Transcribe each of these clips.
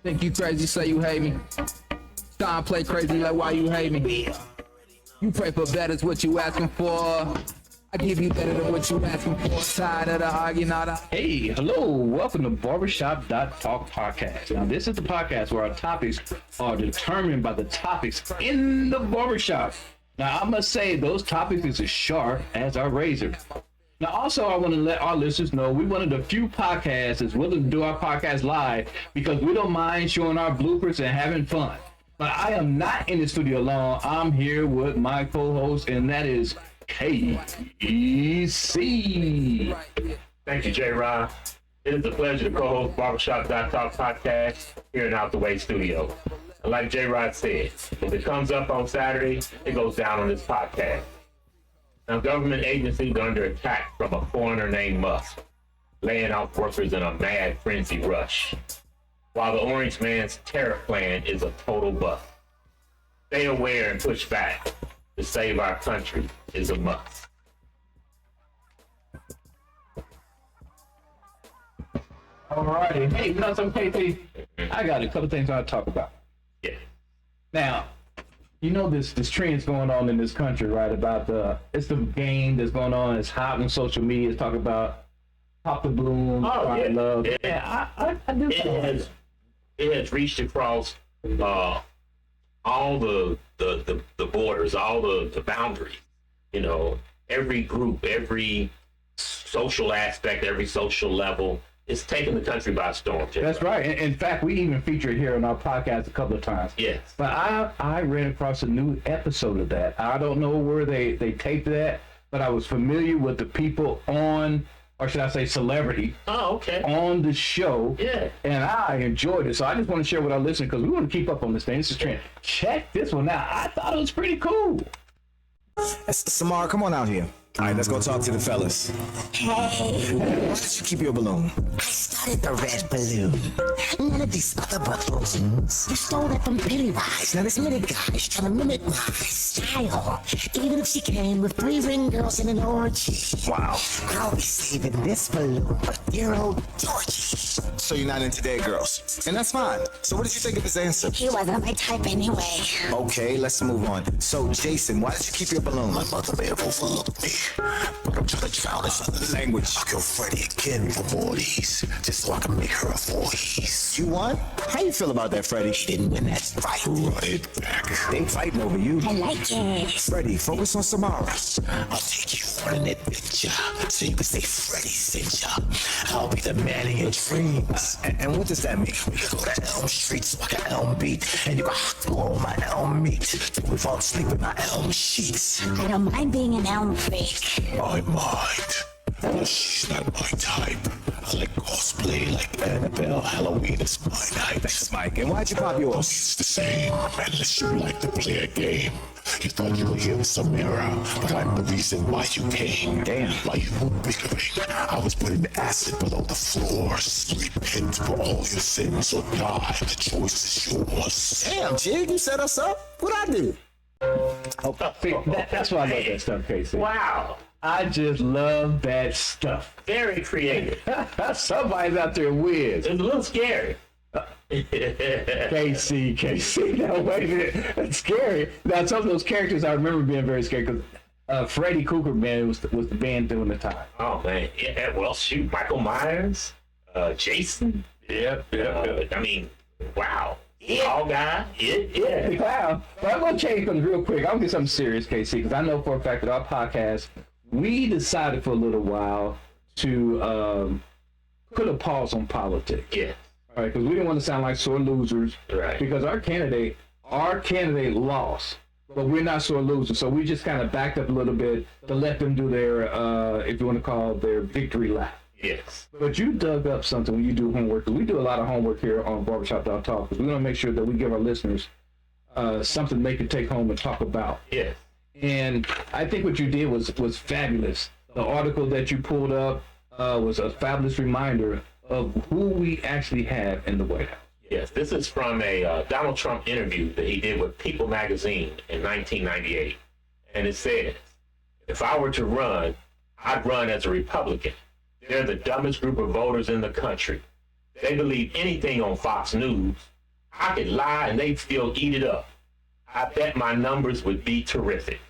Think you crazy, say you hate me. Stop play crazy like why you hate me. You pray for better, what you asking for. I give you better than what you asking for. Tired of the arguing, not a... Hey, hello, welcome to Barbershop.talk podcast. Now, this is the podcast where our topics are determined by the topics in the barbershop. Now, I must say, those topics is as sharp as our razor. Now, also, I want to let our listeners know we're one of the few podcasts that's willing to do our podcast live because we don't mind showing our bloopers and having fun. But I am not in the studio alone. I'm here with my co-host, and that is KC. Thank you, J-Rod. It is a pleasure to co-host Barbershop.talk podcast here in Out the Way studio. And like J-Rod said, if it comes up on Saturday, it goes down on this podcast. Now, government agencies are under attack from a foreigner named Musk, laying off workers in a mad frenzy rush, while the Orange Man's tariff plan is a total bust. Stay aware and push back to save our country is a must. All righty. Hey, you know something, KT? I got a couple things I want to talk about. Yeah. Now, you know this trend's going on in this country, right? About it's the game that's going on. It's hot on social media. It's talking about pop the balloon, love. Yeah, I do. It has reached across all the borders, all the boundaries. You know, every group, every social aspect, every social level. It's taken the country by storm. That's right. In fact, we even feature it here on our podcast a couple of times. Yes. But I ran across a new episode of that. I don't know where they taped that, but I was familiar with the people on, or should I say celebrity, on the show. Yeah. And I enjoyed it. So I just want to share with our listeners because we want to keep up on this thing. This is trend. Check this one out. I thought it was pretty cool. Samara, come on out here. All right, let's go talk to the fellas. Hey, Why did you keep your balloon? I started the red balloon. None of these other balloons. You stole that from Pennywise. Now this minute guy's trying to mimic my style. Even if she came with 3 ring girls in an orgy. Wow. I'll be saving this balloon for dear old Georgie. So you're not into dead girls. And that's fine. So what did you think of his answer? He wasn't my type anyway. Okay, let's move on. So, Jason, why did you keep your balloon? My mother may have overlooked me, but I'm trying to drown this other Language. I'll kill Freddie again for more of these, just so I can make her a voice. You won? How you feel about that, Freddie? He didn't win that fight. Run it back. They fighting over you. I like it. Freddie, focus on Samara. I'll take you on an adventure, so you can say Freddie sent ya. I'll be the man in your dreams. And what does that mean? We can go to Elm Street so I can Elm beat, and you can throw all my Elm meat. Till we fall asleep in my Elm sheets. I don't mind being an elm freak. I mind. But she's not my type. I like cosplay like Annabelle. Halloween is my night. Thanks, Mike. And why'd you pop yours? It's the same, unless you like to play a game. You thought you were here with Samara, but I'm the reason why you came. Damn. While you were bickering, I was putting acid below the floor. Repent for all your sins or die. The choice is yours. Damn, Jig, you set us up. What'd I do? That's why I love that stuff, Casey. Wow. I just love that stuff. Very creative. Somebody's out there weird. It's a little scary. KC. Now wait a minute. That's scary. Now some of those characters I remember being very scary because Freddy Krueger, man, was the band during the time. Oh man. Yeah, well shoot, Michael Myers, Jason. Yep. I mean, wow. All guy. Yeah. Wow. But I'm gonna change things real quick. I'll get something serious, KC, because I know for a fact that our podcast, we decided for a little while to put a pause on politics. Yeah. All right, because we didn't want to sound like sore losers. Right. Because our candidate lost, but we're not sore losers. So we just kind of backed up a little bit to let them do their, if you want to call it, their victory lap. Yes. But you dug up something when you do homework. We do a lot of homework here on Barbershop.talk because we want to make sure that we give our listeners something they can take home and talk about. Yes. And I think what you did was fabulous. The article that you pulled up was a fabulous reminder of who we actually have in the White House. Yes, this is from a Donald Trump interview that he did with People magazine in 1998. And it says, if I were to run, I'd run as a Republican. They're the dumbest group of voters in the country. They believe anything on Fox News, I could lie and they'd still eat it up. I bet my numbers would be terrific.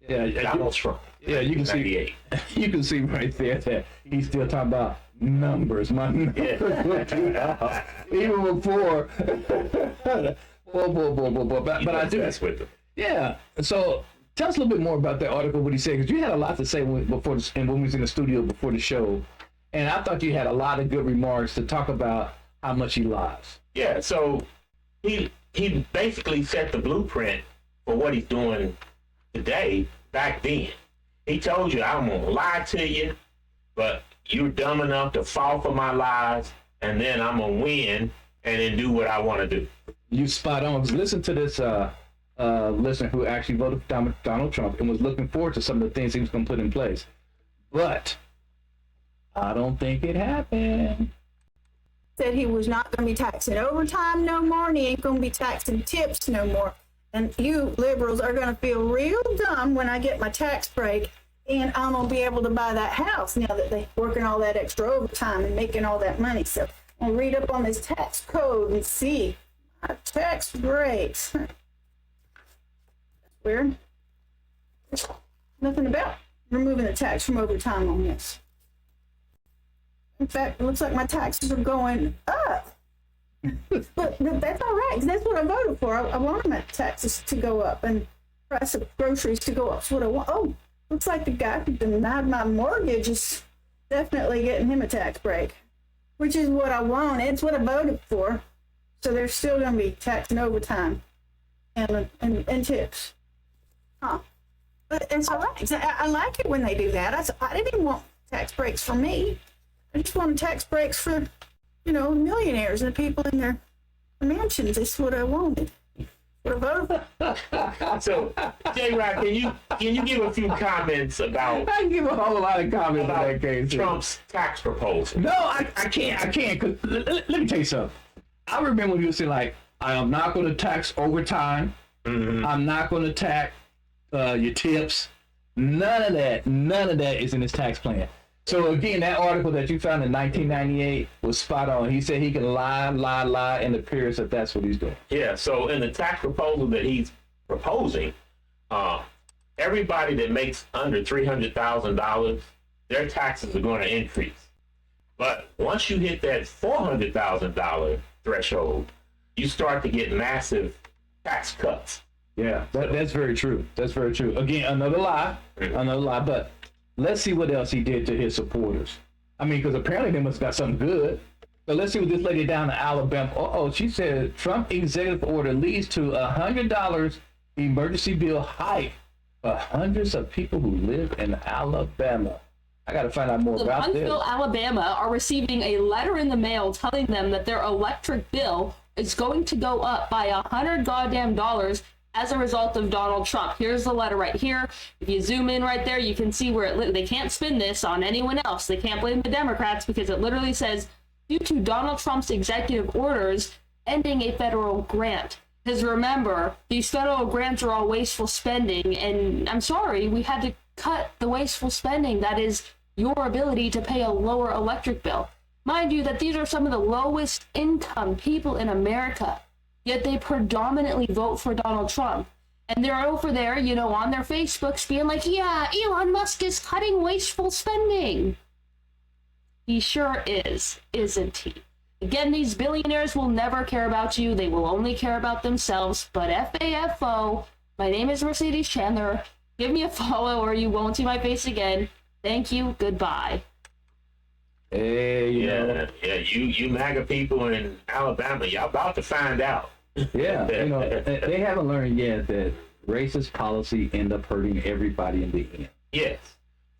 Yeah, Donald Trump. yeah, you can see, 98. you can see right there that he's still talking about numbers. My numbers would be out. Even before. But I do. That's with them. Yeah. So tell us a little bit more about that article, what he said, because you had a lot to say when we was in the studio before the show. And I thought you had a lot of good remarks to talk about how much he lies. Yeah, so he basically set the blueprint for what he's doing today back then. He told you, I'm going to lie to you, but you're dumb enough to fall for my lies, and then I'm going to win and then do what I want to do. You spot on. Listen to this listener who actually voted for Donald Trump and was looking forward to some of the things he was going to put in place. But I don't think it happened. Said he was not going to be taxing overtime no more, and he ain't going to be taxing tips no more. And you liberals are going to feel real dumb when I get my tax break, and I'm going to be able to buy that house now that they're working all that extra overtime and making all that money. So I'll read up on this tax code and see my tax breaks. That's weird. There's nothing about removing the tax from overtime on this. In fact, it looks like my taxes are going up. but that's all right, 'cause that's what I voted for. I wanted my taxes to go up and price of groceries to go up. That's what I want. Oh, looks like the guy who denied my mortgage is definitely getting him a tax break, which is what I want. It's what I voted for. So they're still going to be taxing overtime and tips. Huh. But it's all right. I like it when they do that. I didn't even want tax breaks for me. I just want tax breaks for, millionaires and the people in their mansions. That's what I wanted. What I voted for. So, J-Rod, can you give a few comments about I can give a whole lot of comments in that case. Trump's tax proposal? No, I can't. 'Cause let me tell you something. I remember when you was saying, like, I am not going to tax overtime. Mm-hmm. I'm not going to tax your tips. None of that is in his tax plan. So again, that article that you found in 1998 was spot on. He said he can lie, and it appears that that's what he's doing. Yeah, so in the tax proposal that he's proposing, everybody that makes under $300,000, their taxes are going to increase. But once you hit that $400,000 threshold, you start to get massive tax cuts. Yeah, that's very true. That's very true. Again, another lie, but let's see what else he did to his supporters. I mean, because apparently they must have got something good. But let's see what this lady down in Alabama, she said Trump executive order leads to $100 emergency bill hike for hundreds of people who live in Alabama. I got to find out more about this. Huntsville, Alabama are receiving a letter in the mail telling them that their electric bill is going to go up by $100 as a result of Donald Trump. Here's the letter right here. If you zoom in right there, you can see where they can't spin this on anyone else. They can't blame the Democrats because it literally says, due to Donald Trump's executive orders ending a federal grant. Because remember, these federal grants are all wasteful spending, and I'm sorry, we had to cut the wasteful spending. That is your ability to pay a lower electric bill. Mind you that these are some of the lowest income people in America. Yet they predominantly vote for Donald Trump. And they're over there, on their Facebooks being like, yeah, Elon Musk is cutting wasteful spending. He sure is, isn't he? Again, these billionaires will never care about you. They will only care about themselves. But FAFO, my name is Mercedes Chandler. Give me a follow or you won't see my face again. Thank you. Goodbye. Hey, you MAGA people in Alabama, y'all about to find out. Yeah, they haven't learned yet that racist policy end up hurting everybody in the end. Yes.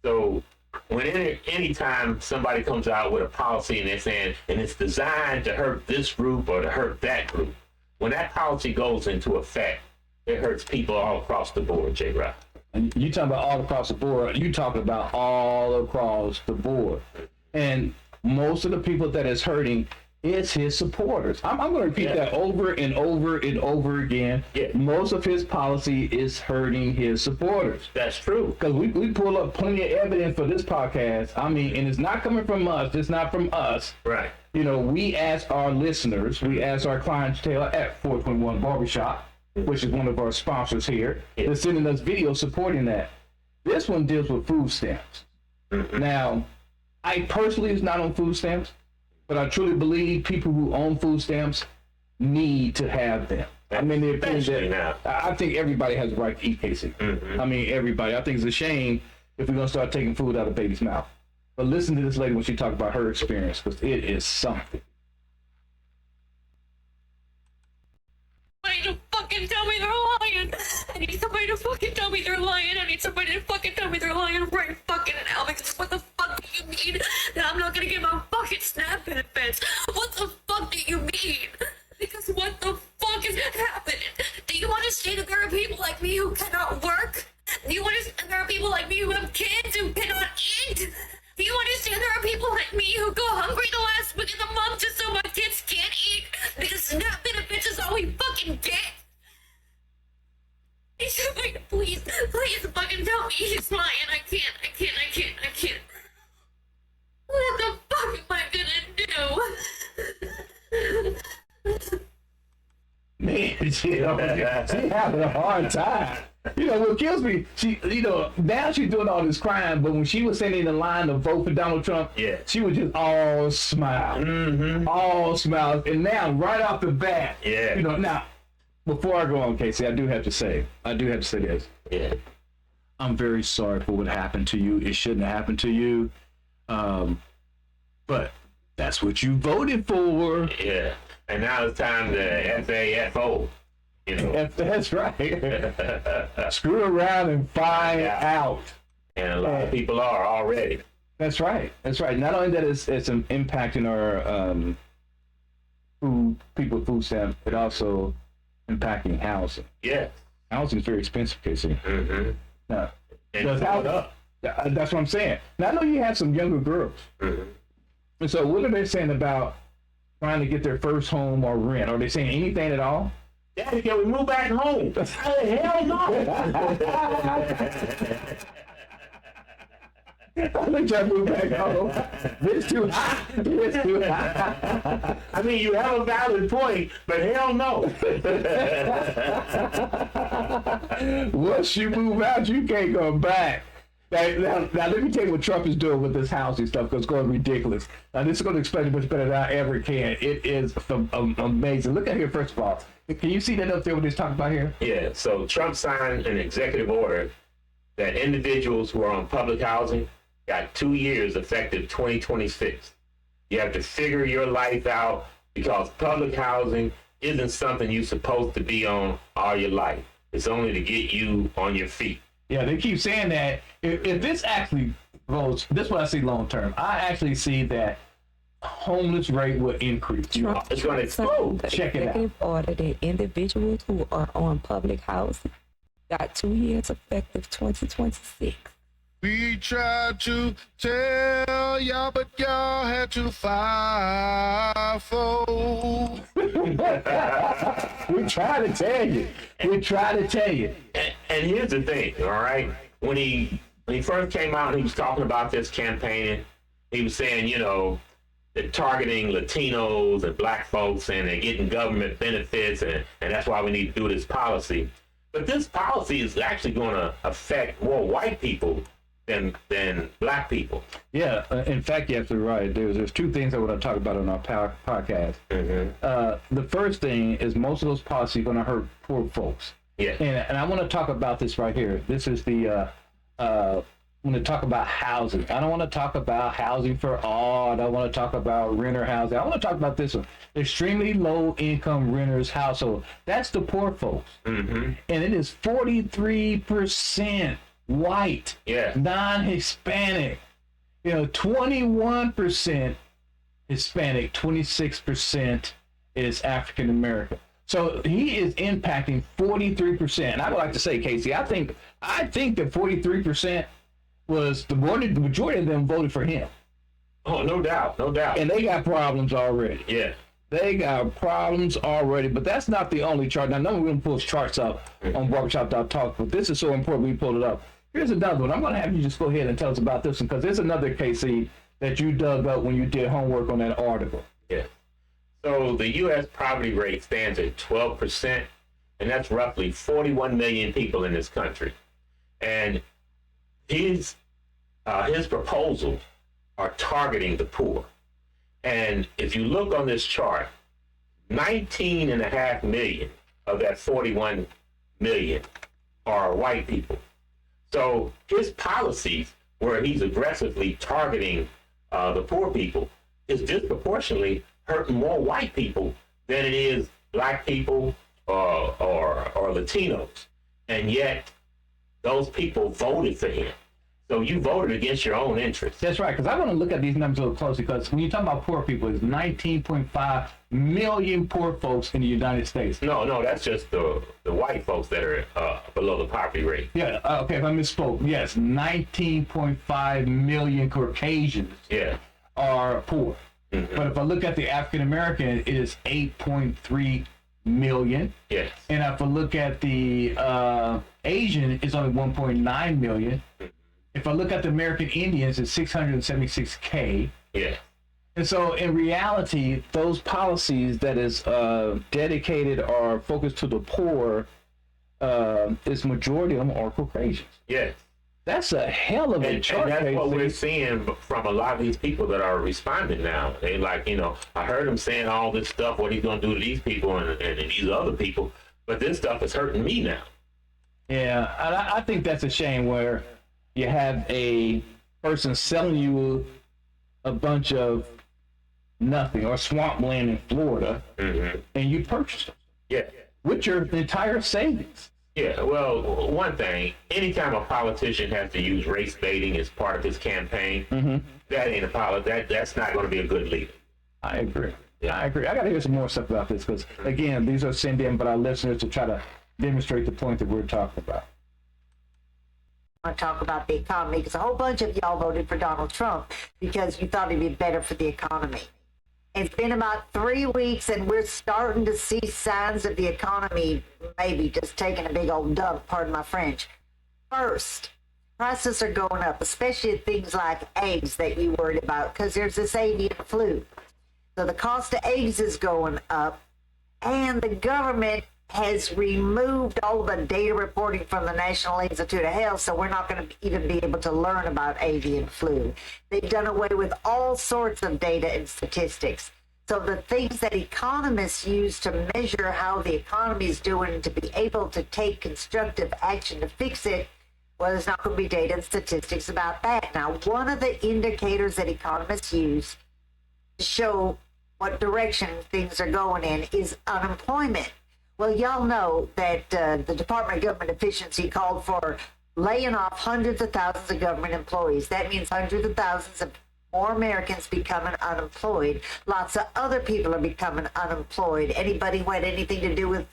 So when anytime somebody comes out with a policy and they're saying, and it's designed to hurt this group or to hurt that group, when that policy goes into effect, it hurts people all across the board, J-Rod. And you talking about all across the board, you talking about all across the board. And most of the people that it's hurting It's his supporters. I'm going to repeat that over and over and over again. Yeah. Most of his policy is hurting his supporters. That's true. Because we pull up plenty of evidence for this podcast. I mean, and it's not coming from us. It's not from us. Right. You know, we ask our listeners, we ask our clientele at 421 Barbershop, which is one of our sponsors here. They're sending us videos supporting that. This one deals with food stamps. Now, I personally is not on food stamps, but I truly believe people who own food stamps need to have them. I mean, the opinion Especially that now. I think everybody has a right to eat, Casey. I mean, everybody. I think it's a shame if we're going to start taking food out of baby's mouth. But listen to this lady when she talked about her experience, because it is something. I need to fucking tell me they're lying. I need somebody to fucking tell me they're lying. I need somebody to fucking tell me they're lying right fucking now. Because what the fuck do you mean that I'm not gonna get my fucking SNAP benefits? What the fuck do you mean? Because what the fuck is happening? Do you understand that there are people like me who cannot work? Do you understand there are people like me who have kids who cannot eat? Do you understand there are people like me who go hungry the last week of the month just so my kids can't eat? Because SNAP benefits is all we fucking get. Please fucking tell me he's lying. I can't. What the fuck am I gonna do? Man, she having a hard time. You know, what kills me, now she's doing all this crime, but when she was sending the line to vote for Donald Trump, she was just all smile. All smiles. And now, right off the bat, now, before I go on, Casey, I do have to say this. Yeah. I'm very sorry for what happened to you. It shouldn't have happened to you. But that's what you voted for. Yeah. And now it's time to FAFO. You know. That's right. Screw around and find out. And a lot of people are already. That's right. Not only that it's impacting our food stamps, it also impacting housing. Yeah. Housing is very expensive, Casey. Now, And it's going up. that's what I'm saying. Now I know you have some younger girls. And so what are they saying about trying to get their first home or rent? Are they saying anything at all? Daddy, can we move back home? Hell no. I think I move back home. It's too hot. It's too hot. I mean, you have a valid point, but hell no. Once you move out, you can't go back. Now, let me tell you what Trump is doing with this housing stuff, because it's going ridiculous. Now, this is going to explain it much better than I ever can. It is amazing. Look at here, first of all. Can you see that up there, what he's talking about here? Yeah, so Trump signed an executive order that individuals who are on public housing got 2 years effective 2026. You have to figure your life out, because public housing isn't something you're supposed to be on all your life. It's only to get you on your feet. Yeah, they keep saying that. If this actually goes, this is what I see long term. I actually see that homeless rate will increase. It's going to explode. Check it out. Order that individuals who are on public housing got 2 years effective 2026. We tried to tell y'all, but y'all had to FAFO. We try to tell you. And here's the thing, all right? When he first came out and he was talking about this campaigning, he was saying, they're targeting Latinos and black folks, and they're getting government benefits, and that's why we need to do this policy. But this policy is actually going to affect more white people than black people. Yeah, in fact, you're absolutely right. There's two things I want to talk about on our podcast. The first thing is most of those policies are going to hurt poor folks. Yeah. And I want to talk about this right here. This is the I want to talk about housing. I don't want to talk about housing for all. I don't want to talk about renter housing. I want to talk about this one. Extremely low income renters household. That's the poor folks. And it is 43% white, non-Hispanic, 21% Hispanic, 26% is African American. So he is impacting 43%. And I would like to say, Casey, I think that 43% was the majority of them voted for him. Oh, no doubt, no doubt. And they got problems already. Yeah. They got problems already, but that's not the only chart. Now, we're going to pull charts up on Barbershop.talk, but this is so important we pulled it up. Here's another one. I'm going to have you just go ahead and tell us about this one, because there's another KC that you dug up when you did homework on that article. Yeah. So the U.S. poverty rate stands at 12%, and that's roughly 41 million people in this country. And his proposals are targeting the poor. And if you look on this chart, 19.5 million of that 41 million are white people. So his policies, where he's aggressively targeting the poor people, is disproportionately hurting more white people than it is black people or Latinos. And yet those people voted for him. So you voted against your own interests. That's right, because I want to look at these numbers a little closely, because when you talk about poor people, it's 19.5 million poor folks in the United States. No, that's just the white folks that are below the poverty rate. Yeah, okay, if I misspoke, yes, 19.5 million Caucasians are poor. Mm-hmm. But if I look at the African American, it is 8.3 million. Yes. And if I look at the Asian, it's only 1.9 million. Mm-hmm. If I look at the American Indians, it's 676K. Yeah. And so in reality, those policies that is dedicated or focused to the poor, is majority of them are Caucasians. Yes. That's a hell of a chart. And that's what we're seeing from a lot of these people that are responding now. They like, I heard him saying all this stuff, what he's going to do to these people and these other people, but this stuff is hurting me now. Yeah, I think that's a shame, where you have a person selling you a bunch of nothing or swampland in Florida, mm-hmm. and you purchase them. Yeah. With your entire savings. Yeah, well, one thing, anytime a politician has to use race baiting as part of his campaign, mm-hmm. that ain't that's not going to be a good leader. I agree. Yeah, I agree. I got to hear some more stuff about this, because, again, these are sent in by our listeners to try to demonstrate the point that we're talking about. I want to talk about the economy, because a whole bunch of y'all voted for Donald Trump because you thought he'd be better for the economy. It's been about 3 weeks, and we're starting to see signs of the economy maybe just taking a big old dump, pardon my French. First, prices are going up, especially things like eggs that you worried about, because there's this avian flu. So the cost of eggs is going up, and the government has removed all the data reporting from the National Institute of Health, so we're not going to even be able to learn about avian flu. They've done away with all sorts of data and statistics. So the things that economists use to measure how the economy is doing, to be able to take constructive action to fix it, well, there's not going to be data and statistics about that. Now, one of the indicators that economists use to show what direction things are going in is unemployment. Well, y'all know that the Department of Government Efficiency called for laying off hundreds of thousands of government employees. That means hundreds of thousands of more Americans becoming unemployed. Lots of other people are becoming unemployed. Anybody who had anything to do with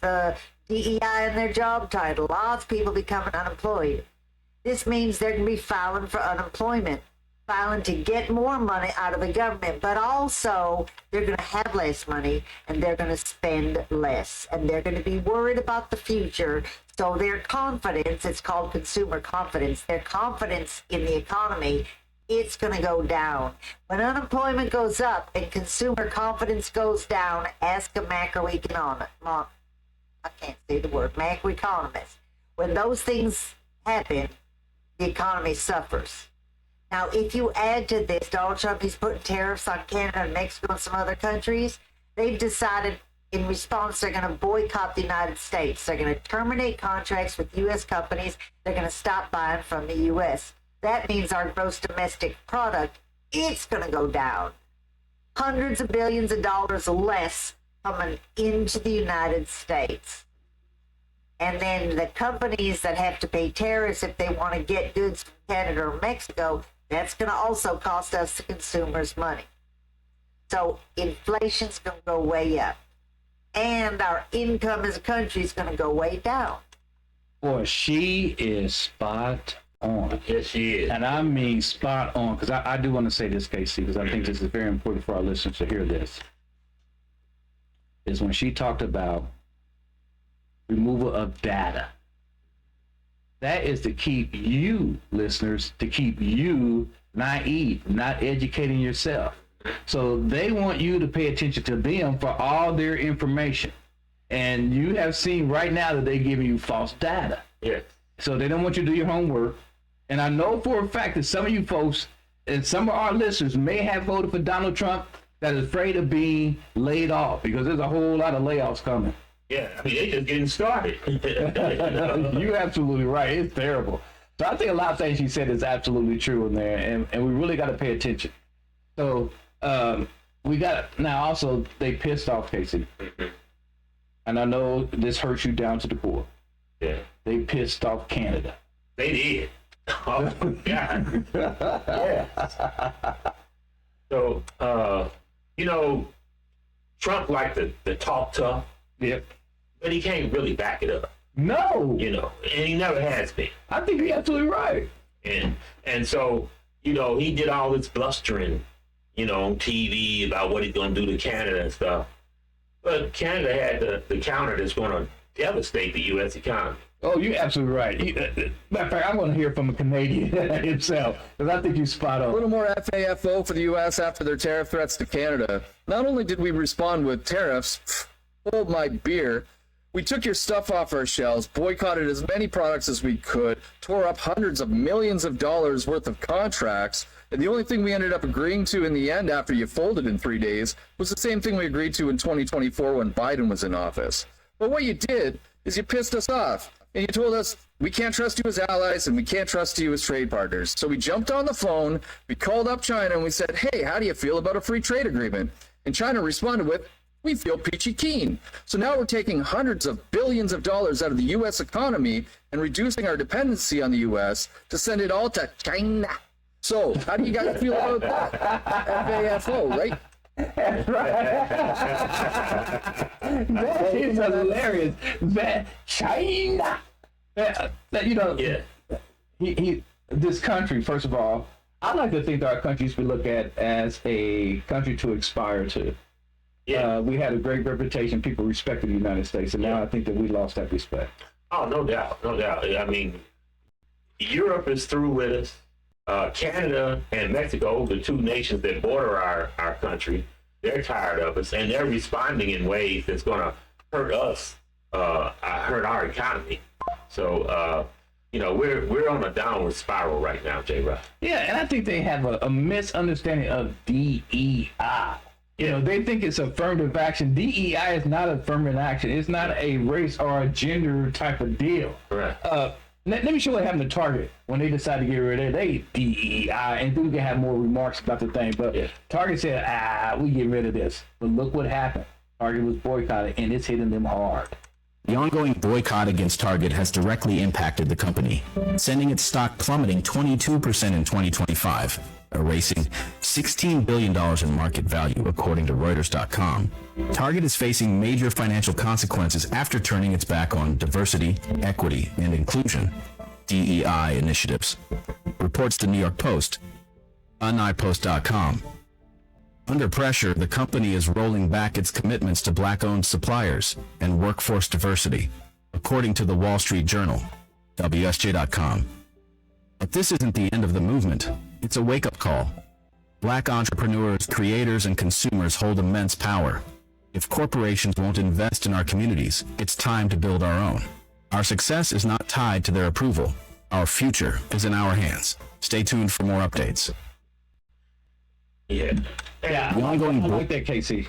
DEI in their job title, lots of people becoming unemployed. This means they're going to be filing for unemployment, filing to get more money out of the government, but also they're going to have less money and they're going to spend less, and they're going to be worried about the future. So their confidence, it's called consumer confidence, their confidence in the economy, it's going to go down. When unemployment goes up and consumer confidence goes down, ask a macroeconomist. I can't say the word, macroeconomist. When those things happen, the economy suffers. Now, if you add to this, Donald Trump is putting tariffs on Canada and Mexico and some other countries. They've decided in response they're going to boycott the United States. They're going to terminate contracts with U.S. companies. They're going to stop buying from the U.S. That means our gross domestic product, it's going to go down. Hundreds of billions of dollars less coming into the United States. And then the companies that have to pay tariffs if they want to get goods from Canada or Mexico, that's going to also cost us, the consumers, money. So inflation's going to go way up. And our income as a country is going to go way down. Boy, she is spot on. Yes, she is. And I mean spot on, because I do want to say this, Casey, because I think this is very important for our listeners to hear this. Is when she talked about removal of data. That is to keep you, listeners, to keep you naive, not educating yourself. So they want you to pay attention to them for all their information. And you have seen right now that they're giving you false data. Yeah. So they don't want you to do your homework. And I know for a fact that some of you folks and some of our listeners may have voted for Donald Trump that is afraid of being laid off, because there's a whole lot of layoffs coming. Yeah, I mean, they just getting started. You're absolutely right. It's terrible. So I think a lot of things you said is absolutely true in there, and we really got to pay attention. So we got now also they pissed off Casey, and I know this hurts you down to the core. Yeah, they pissed off Canada. They did. Oh my God. Yeah. So you know, Trump liked to talk tough. Yep. But he can't really back it up. No. You know, and he never has been. I think you're absolutely right. And so, you know, he did all this blustering, you know, on TV about what he's going to do to Canada and stuff. But Canada had the counter that's going to devastate the U.S. economy. Oh, you're absolutely right. Matter of fact, I want to hear from a Canadian himself, because I think you're spot on. A little more FAFO for the U.S. after their tariff threats to Canada. Not only did we respond with tariffs, hold my beer, we took your stuff off our shelves, boycotted as many products as we could, tore up hundreds of millions of dollars worth of contracts, and the only thing we ended up agreeing to in the end after you folded in 3 days was the same thing we agreed to in 2024 when Biden was in office. But what you did is you pissed us off, and you told us we can't trust you as allies and we can't trust you as trade partners. So we jumped on the phone, we called up China, and we said, hey, how do you feel about a free trade agreement? And China responded with, we feel peachy keen. So now we're taking hundreds of billions of dollars out of the U.S. economy and reducing our dependency on the U.S. to send it all to China. So how do you guys feel about that? FAFO, right? That's right. That is hilarious. That China. That you know. Yeah. He this country, first of all, I like to think that our country should be looked at as a country to aspire to. Yeah. We had a great reputation. People respected the United States, and now I think that we lost that respect. Oh, no doubt. No doubt. I mean, Europe is through with us. Canada and Mexico, the two nations that border our country, they're tired of us, and they're responding in ways that's going to hurt us, hurt our economy. So, you know, we're on a downward spiral right now, J-Rod. Yeah, and I think they have a misunderstanding of DEI. You know, they think it's affirmative action. DEI is not affirmative action. It's not a race or a gender type of deal. Right. Let me show what happened to Target when they decided to get rid of their DEI, and then we can have more remarks about the thing. But Target said, we get rid of this. But look what happened. Target was boycotted, and it's hitting them hard. The ongoing boycott against Target has directly impacted the company, sending its stock plummeting 22% in 2025, erasing $16 billion in market value, according to Reuters.com. Target is facing major financial consequences after turning its back on diversity, equity, and inclusion, DEI initiatives, reports the New York Post, iPost.com. Under pressure, the company is rolling back its commitments to black-owned suppliers and workforce diversity, according to the Wall Street Journal, WSJ.com. But this isn't the end of the movement. It's a wake-up call. Black entrepreneurs, creators, and consumers hold immense power. If corporations won't invest in our communities, it's time to build our own. Our success is not tied to their approval. Our future is in our hands. Stay tuned for more updates. Yeah. Yeah, I like that, Casey.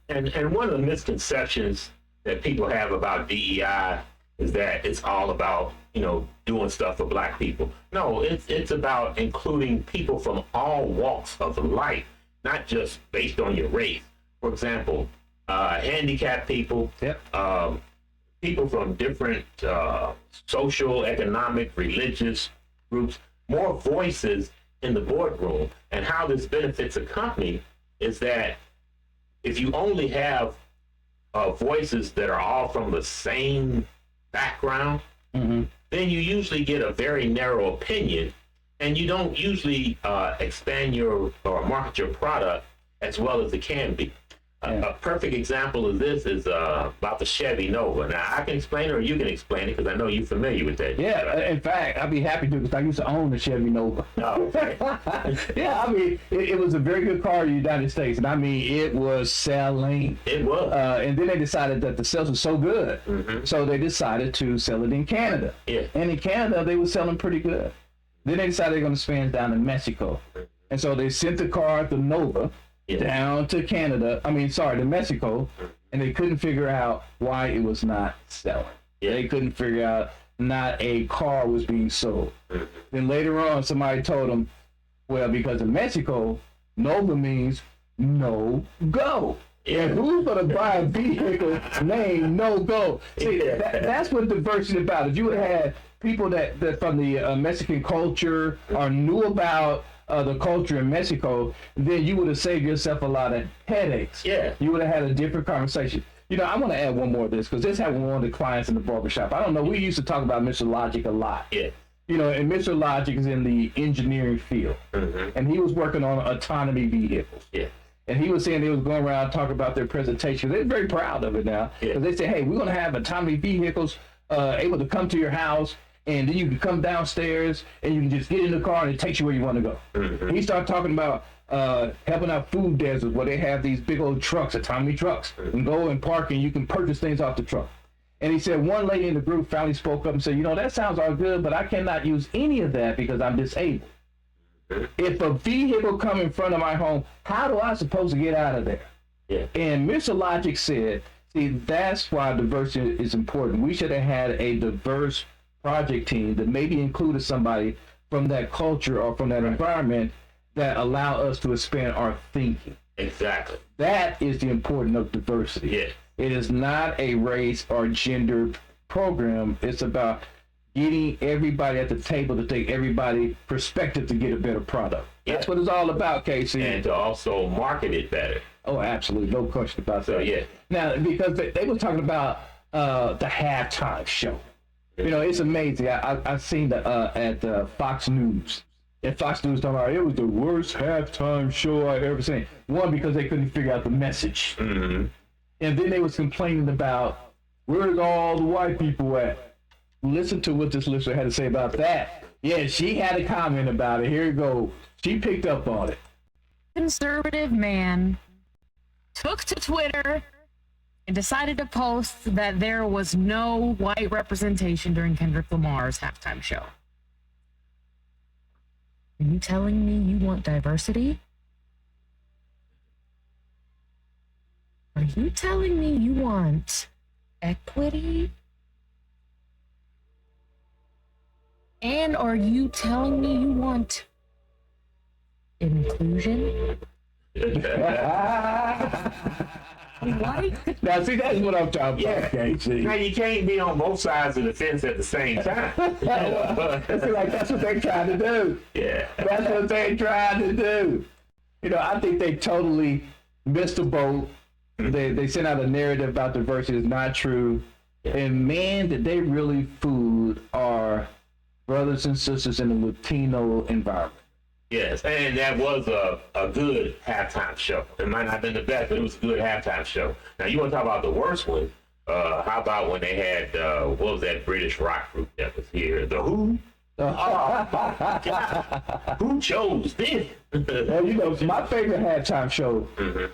And one of the misconceptions that people have about DEI is that it's all about, you know, doing stuff for black people. No, it's about including people from all walks of life, not just based on your race. For example, handicapped people, people from different social, economic, religious groups, more voices in the boardroom. And how this benefits a company is that if you only have voices that are all from the same background, then you usually get a very narrow opinion, and you don't usually expand your or market your product as well as it can be. A perfect example of this is about the Chevy Nova. Now, I can explain it or you can explain it because I know you're familiar with that. Yeah, in fact, I'd be happy to because I used to own the Chevy Nova. Oh, okay. Yeah, I mean, it was a very good car in the United States, and I mean, it was selling. It was. And then they decided that the sales were so good, so they decided to sell it in Canada. Yeah. And in Canada, they were selling pretty good. Then they decided they're going to expand down to Mexico. And so they sent the car, the Nova, down to Canada, to Mexico, and they couldn't figure out why it was not selling. They couldn't figure out not a car was being sold. Then later on, somebody told them, well, because in Mexico, Nova means no go. And who's going to buy a vehicle named no go? See, that's what diversity is about. If you had people that from the Mexican culture or knew about the culture in Mexico, then you would have saved yourself a lot of headaches. Yeah. You would have had a different conversation. You know, I want to add one more of this because this happened with one of the clients in the barbershop. I don't know, we used to talk about Mr. Logic a lot. Yeah. You know, and Mr. Logic is in the engineering field. And he was working on autonomy vehicles. Yeah. And he was saying they was going around talking about their presentation. They're very proud of it now. Because they say, hey, we're going to have autonomy vehicles able to come to your house, and then you can come downstairs and you can just get in the car and it takes you where you want to go. And he started talking about helping out food deserts where they have these big old trucks, autonomy trucks, and go and park and you can purchase things off the truck. And he said one lady in the group finally spoke up and said, you know, that sounds all good, but I cannot use any of that because I'm disabled. If a vehicle come in front of my home, how do I supposed to get out of there? And Mr. Logic said, see, that's why diversity is important. We should have had a diverse project team that maybe included somebody from that culture or from that environment that allow us to expand our thinking. Exactly. That is the importance of diversity. Yeah. It is not a race or gender program. It's about getting everybody at the table to take everybody's perspective to get a better product. That's what it's all about, Casey. And to also market it better. Oh, absolutely. No question about that. Yeah. Now, because they were talking about the halftime show. You know, it's amazing. I've seen that at Fox News. And Fox News talking about it was the worst halftime show I ever seen. One, because they couldn't figure out the message. And then they was complaining about where's all the white people at. Listen to what this listener had to say about that. Yeah, she had a comment about it. Here you go. She picked up on it. Conservative man took to Twitter and decided to post that there was no white representation during Kendrick Lamar's halftime show. Are you telling me you want diversity? Are you telling me you want equity? And are you telling me you want inclusion? Now, see, that's what I'm talking about, Casey. Now, you can't be on both sides of the fence at the same time. That's what they're trying to do. Yeah. That's what they're trying to do. You know, I think they totally missed the boat. They sent out a narrative about diversity is not true. And man, did they really fool our brothers and sisters in the Latino environment. Yes, and that was a good halftime show. It might not have been the best, but it was a good halftime show. Now, you want to talk about the worst one? How about when they had, what was that British rock group that was here? The Who? Oh, my God. Who chose this? Well, you know, my favorite halftime show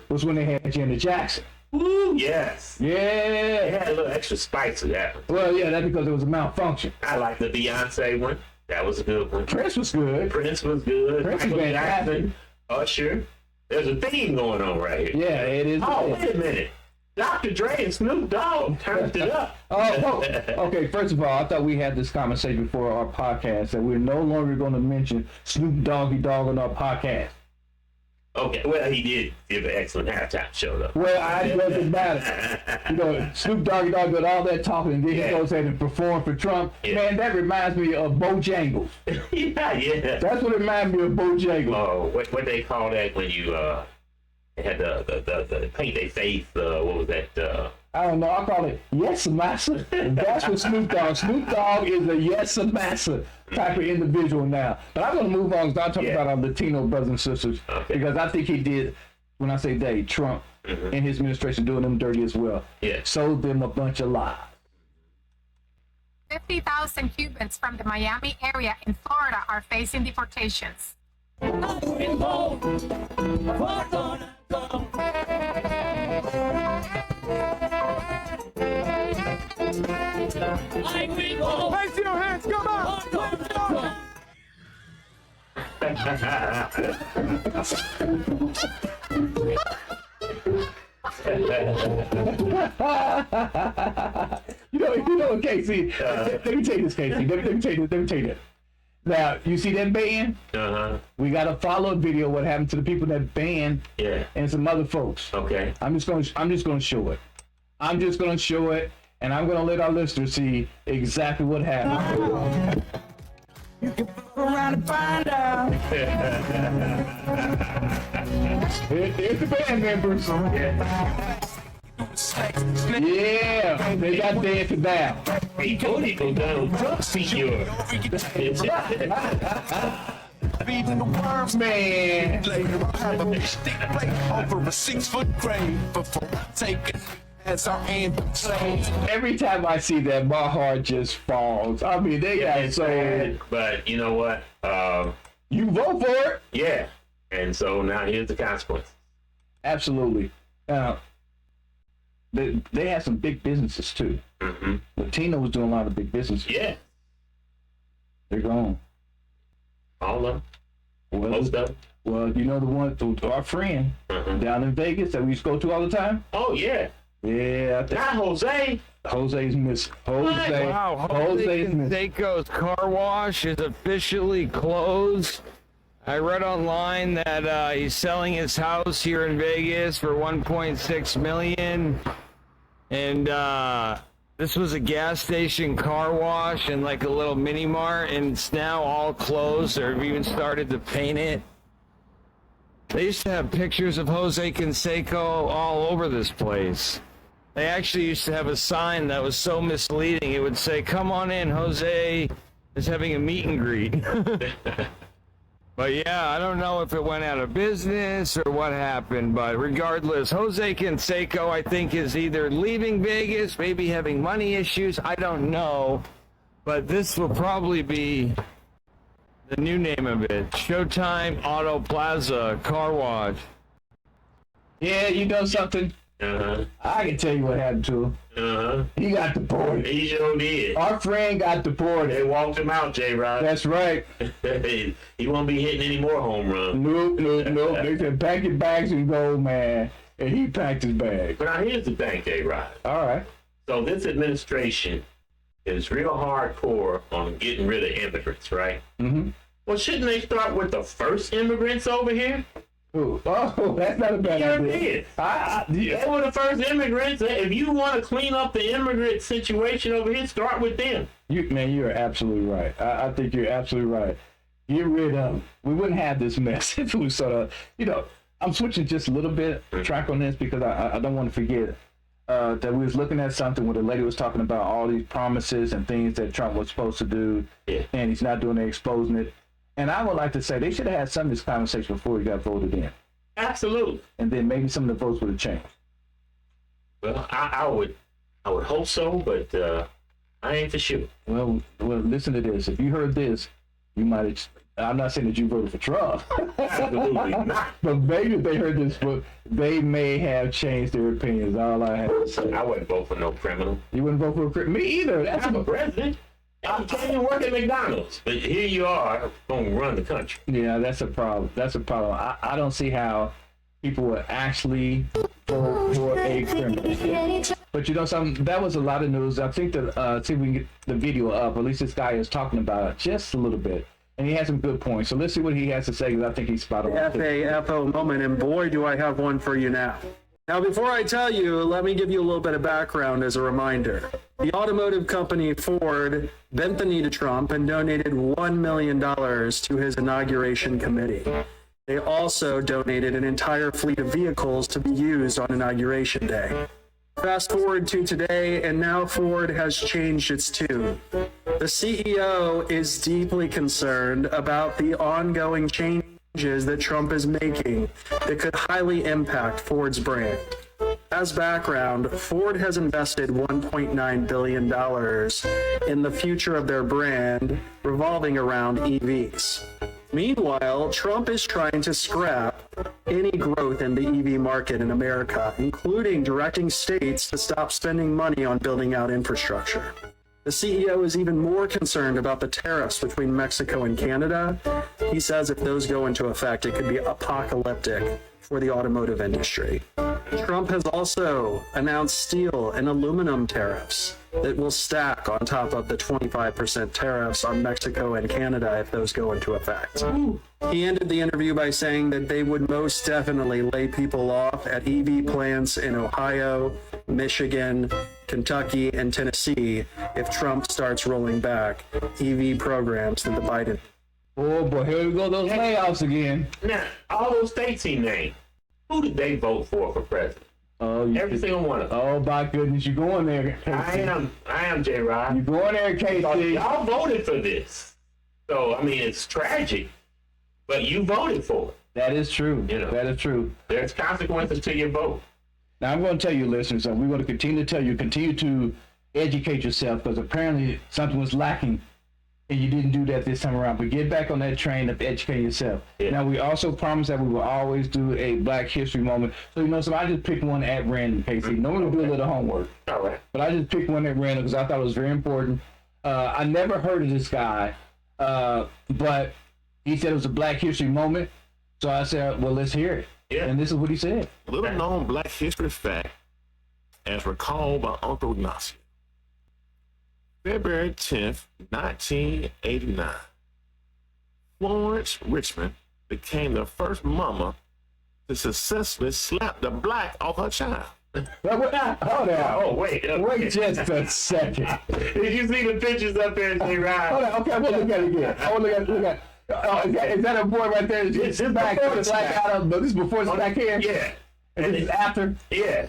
was when they had Janet Jackson. Ooh, yes. Yeah. It had a little extra spice to that one. Well, yeah, that's because it was a malfunction. I like the Beyonce one. That was a good one. Prince was good. Prince was good. Prince was Michael fantastic. Jackson, Usher. There's a theme going on right here. Yeah, it is. Oh, wait a minute. Dr. Dre and Snoop Dogg turned it up. Okay. First of all, I thought we had this conversation before our podcast that we're no longer going to mention Snoop Doggy Dogg on our podcast. Okay, well, he did give an excellent halftime show, though. Well, it doesn't matter. You know, Snoop Doggy Dogg did all that talking, and then he goes ahead and perform for Trump. Yeah. Man, that reminds me of Bojangles. yeah. That's what reminds me of Bojangles. Oh, what they call that when you had the paint they face? What was that? I don't know. I call it yes massa. That's what Snoop Dogg. Snoop Dogg is a yes massa type of individual now. But I'm gonna move on because I'm talking about our Latino brothers and sisters because I think he did. When I say they, Trump and his administration doing them dirty as well. Yeah. Sold them a bunch of lies. 50,000 Cubans from the Miami area in Florida are facing deportations. Raise your hands, come on! You know, Casey. Let me tell you this, Casey. Let me tell you this. Now, you see that ban? We got a follow-up video. What happened to the people that banned? Yeah. And some other folks. Okay. I'm just gonna show it. And I'm gonna let our listeners see exactly what happened. You can fuck around and find out. Here's the band members. Yeah, they got dancing now. Hey, Tony, go down. Feeding the worms, man. Later, I have a big stick plate over a 6-foot grave before I take it. As our anthem plays. Every time I see that, my heart just falls. I mean, they got so. Bad, but you know what? You vote for it. Yeah. And so now here's the consequence. Absolutely. Now, they have some big businesses too. Latino was doing a lot of big businesses. Yeah. They're gone. All of them. Well, most of them. Well, you know the one, our friend down in Vegas that we used to go to all the time? Oh, yeah. Yeah. Not Jose. Jose's missing. Jose. Wow, Jose's missing. Canseco's car wash is officially closed. I read online that he's selling his house here in Vegas for $1.6 million. And this was a gas station car wash and like a little mini mart, and it's now all closed. They've even started to paint it. They used to have pictures of Jose Canseco all over this place. They actually used to have a sign that was so misleading. It would say, "Come on in, Jose is having a meet and greet." But yeah, I don't know if it went out of business or what happened, but regardless, Jose Canseco, I think, is either leaving Vegas, maybe having money issues, I don't know. But this will probably be the new name of it, Showtime Auto Plaza Car Wash. Yeah, you know something? I can tell you what happened to him. He got deported. He sure did. Our friend got deported. They walked him out, J-Rod. That's right. He won't be hitting any more home runs. Nope. They said, pack your bags and go, man. And he packed his bag. But now here's the thing, J-Rod. All right. So this administration is real hardcore on getting rid of immigrants, right? Well, shouldn't they start with the first immigrants over here? Ooh. Oh, that's not a bad idea. They were the first immigrants. If you want to clean up the immigrant situation over here, start with them. You're absolutely right. I think you're absolutely right. Get rid of them. We wouldn't have this mess if we sort of, I'm switching just a little bit track on this because I don't want to forget that we was looking at something where the lady was talking about all these promises and things that Trump was supposed to do, and he's not doing it, exposing it. And I would like to say they should have had some of this conversation before he got voted in. Absolutely. And then maybe some of the votes would have changed. Well, I would hope so, but I ain't for sure. Well, listen to this. If you heard this, you might have. I'm not saying that you voted for Trump. Absolutely not. But maybe if they heard this book, they may have changed their opinions. All I have to say. I wouldn't vote for no criminal. You wouldn't vote for a criminal? Me either. I'm a president. I can't even work at McDonald's. But here you are, going to run the country. Yeah, that's a problem. I don't see how people would actually vote for a criminal. But you know something? That was a lot of news. I think that, see if we can get the video up. At least this guy is talking about it just a little bit. And he has some good points. So let's see what he has to say, because I think he's spot on. FAFO moment, and boy, do I have one for you now. Now, before I tell you, let me give you a little bit of background as a reminder. The automotive company Ford bent the knee to Trump and donated $1 million to his inauguration committee. They also donated an entire fleet of vehicles to be used on Inauguration Day. Fast forward to today, and now Ford has changed its tune. The CEO is deeply concerned about the ongoing changes that Trump is making that could highly impact Ford's brand. As background, Ford has invested $1.9 billion in the future of their brand revolving around EVs. Meanwhile, Trump is trying to scrap any growth in the EV market in America, including directing states to stop spending money on building out infrastructure. The CEO is even more concerned about the tariffs between Mexico and Canada. He says if those go into effect, it could be apocalyptic for the automotive industry. Trump has also announced steel and aluminum tariffs that will stack on top of the 25% tariffs on Mexico and Canada if those go into effect. He ended the interview by saying that they would most definitely lay people off at EV plants in Ohio, Michigan, Kentucky, and Tennessee if Trump starts rolling back EV programs that the Biden. Oh boy, here we go, those layoffs again. Now, all those states he named, who did they vote for president? Every single one of them. Oh my goodness, you going there, KC. I am J-Rod. You going there, KC. Y'all voted for this. So, I mean, it's tragic, but you voted for it. That is true. You know, that is true. There's consequences to your vote. Now, I'm going to tell you, listeners, we're going to continue to tell you, continue to educate yourself, because apparently something was lacking and you didn't do that this time around. But get back on that train of educating yourself. Yeah. Now, we also promised that we will always do a Black History moment. So, so I just picked one at random, Casey. Normally we do a little homework. All right. But I just picked one at random because I thought it was very important. I never heard of this guy, but he said it was a Black History moment. So I said, well, let's hear it. Yeah. And this is what he said. Little known Black history fact, as recalled by Uncle Ignacio. February 10th, 1989, Florence Richmond became the first mama to successfully slap the black off her child. Hold on. Oh, wait just a second. Did you see the pictures up there, J-Rod? Hold on, okay, I'm going to look at it again. I want to look at it. Is that a boy right there? This back before the black out of, this is before it's back here? Yeah. And this is after? Yes.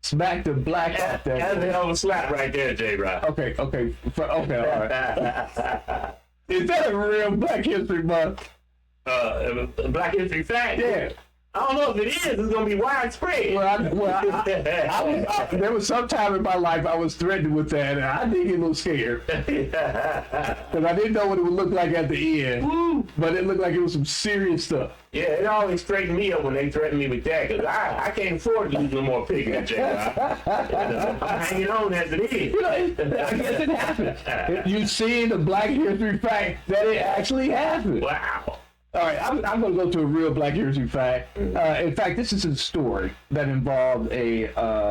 Smack the black out there. That's a hell of a slap right there, J-Rod. Okay, all right. Is that a real Black History Month? Black History fact? Yeah. I don't know if it is. It's going to be widespread. There was some time in my life I was threatened with that, and I did get a little scared. Because I didn't know what it would look like at the end. Woo. But it looked like it was some serious stuff. Yeah, it always straightened me up when they threatened me with that, because I can't afford to lose no more pigment, J-Rod. I'm hanging on as it is. I guess it happened. You see the Black History fact that it actually happened. Wow. All right, I'm going to go to a real Black History fact. In fact, this is a story that involved a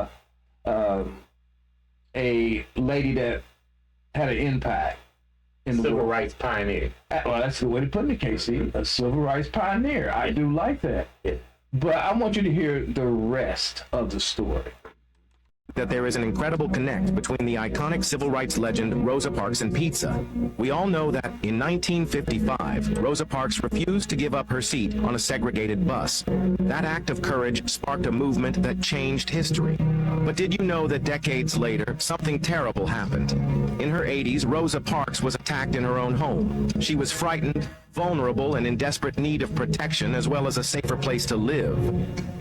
lady that had an impact in the civil world. rights pioneer. Well, that's the way to put it, Casey. A civil rights pioneer. I do like that. Yeah. But I want you to hear the rest of the story. That there is an incredible connect between the iconic civil rights legend Rosa Parks and pizza. We all know that in 1955, Rosa Parks refused to give up her seat on a segregated bus. That act of courage sparked a movement that changed history. But did you know that decades later, something terrible happened? In her 80s, Rosa Parks was attacked in her own home. She was frightened, vulnerable, and in desperate need of protection as well as a safer place to live.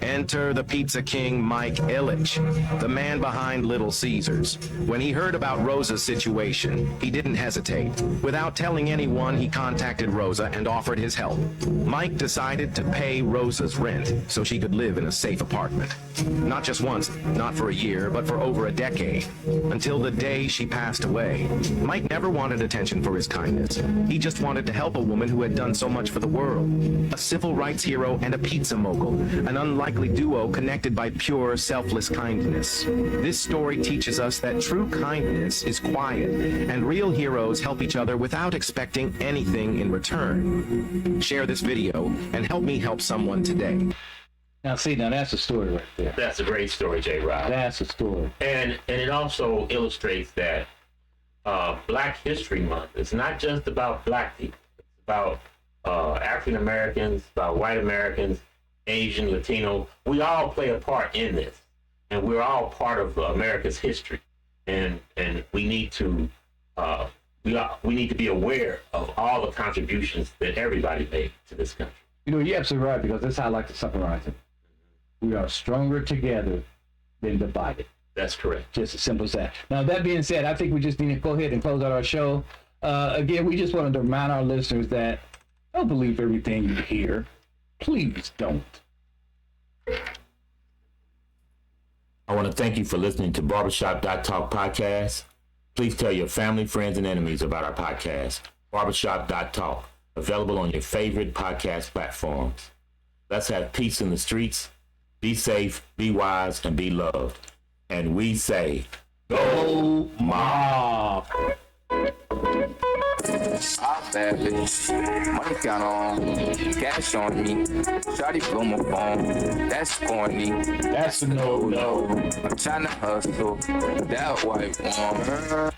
Enter the pizza king Mike Ilitch, the man behind Little Caesars. When he heard about Rosa's situation, he didn't hesitate. Without telling anyone, he contacted Rosa and offered his help. Mike decided to pay Rosa's rent so she could live in a safe apartment. Not just once, not for a year, but for over a decade, until the day she passed away. Mike never wanted attention for his kindness. He just wanted to help a woman who had done so much for the world. A civil rights hero and a pizza mogul, an unlikely duo connected by pure, selfless kindness. This story teaches us that true kindness is quiet, and real heroes help each other without expecting anything in return. Share this video and help me help someone today. Now that's a story right there. That's a great story, J-Rod. That's a story. And it also illustrates that Black History Month is not just about black people. It's about African Americans, about white Americans, Asian, Latino. We all play a part in this. and we're all part of America's history, and we need to we need to be aware of all the contributions that everybody made to this country. You know, you're absolutely right, because that's how I like to summarize it. We are stronger together than divided. That's correct. Just as simple as that. Now, that being said, I think we just need to go ahead and close out our show. Again, we just wanted to remind our listeners that don't believe everything you hear. Please don't. I want to thank you for listening to Barbershop.talk podcast. Please tell your family, friends, and enemies about our podcast, Barbershop.talk, available on your favorite podcast platforms. Let's have peace in the streets. Be safe, be wise, and be loved. And we say, go mob! I'm bad bitch. Money count on, cash on me. Shawty blow my phone. That's corny. That's a no. I'm trying to hustle. That white one.